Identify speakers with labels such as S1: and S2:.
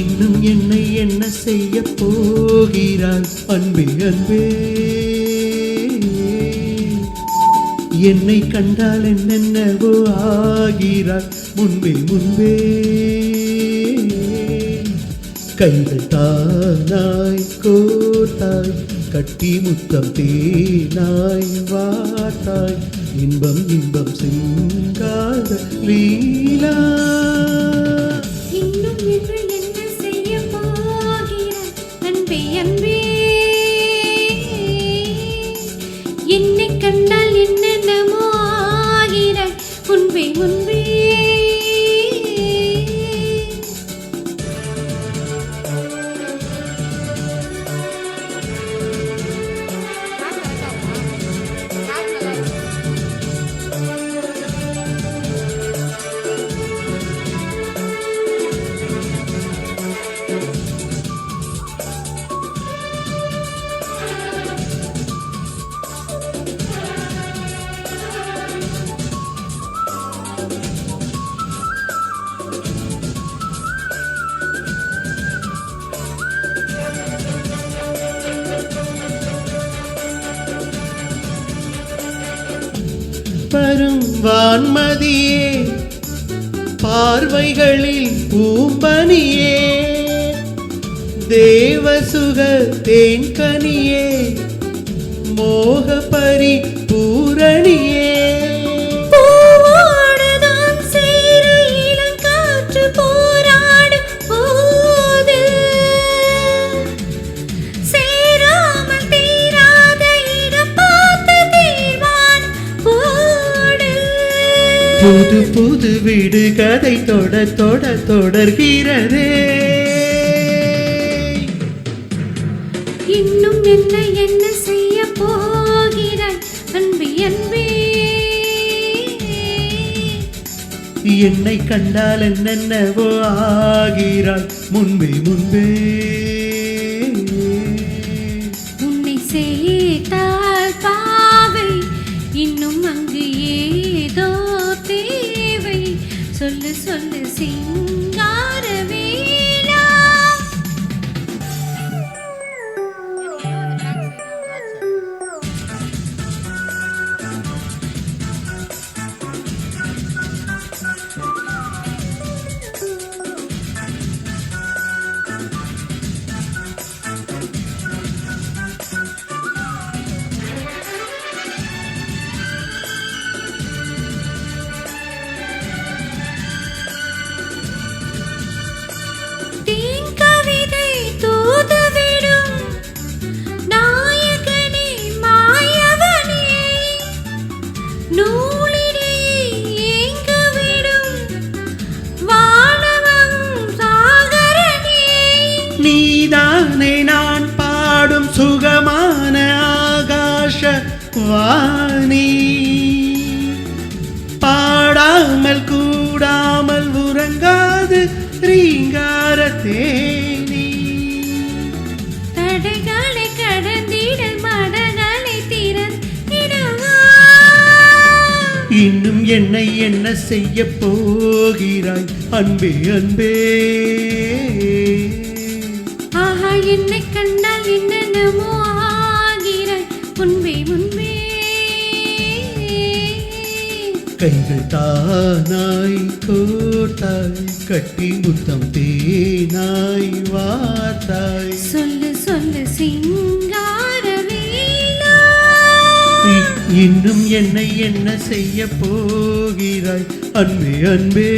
S1: இன்னும் என்னை என்ன செய்ய போகிறாய் அன்பே அன்பே. என்னை கண்டால் என்னென்னவோ ஆகிறாய் முன்பே முன்பே. கைகள் தானாய் கோட்டாய் கட்டி முத்தம் தேனாய் வாட்டாய் இன்பம் இன்பம் சிங்கார லீலா.
S2: இன்னும் என்று என்ன செய்ய போகிறாய் அன்பே அன்பே. என்னை கண்டால் என்னென்னமோ ஆகிறாய் முன்பே முன்பே.
S1: வரும் வான்மதியே பார்வைகளில் பூம்பனியே தேவசுக தேன்கனியே மோக பரி பூரணியே. புது புது வீடு கதை தொட தொட தொடர்கிறதே.
S2: இன்னும் என்ன என்ன செய்ய போகிறாய் அன்பே அன்பே.
S1: என்னை கண்டால் என்னென்னவோ ஆகிறாய் முன்பே முன்பே.
S2: உன்னை சேர்த்தால் பாவை இன்னும் அங்கு ஏதோ தேவை. சொல்லு சொல்லு சிங்கார வேளா.
S1: நீதானே நான் பாடும் சுகமான ஆகாஷ வாணி. பாடாமல் கூடாமல் உறங்காது ரீங்கார தேனி.
S2: தடைகளை கடந்திட மடங்களை திறந்திடவா.
S1: இன்னும் என்னை என்ன செய்ய போகிறாய் அன்பே அன்பே.
S2: ஆஹா என்னை கண்டால் என்னென்னமோ ஆகிறாய் முன்பே முன்பே.
S1: கைகள் தானாய் கோட்டாய் கட்டி முத்தம் தேனாய் வார்த்தாய்.
S2: சொல்லு சொல்லு சிங்கார வேளா.
S1: இன்னும் என்னை என்ன செய்ய போகிறாய் அன்பே அன்பே.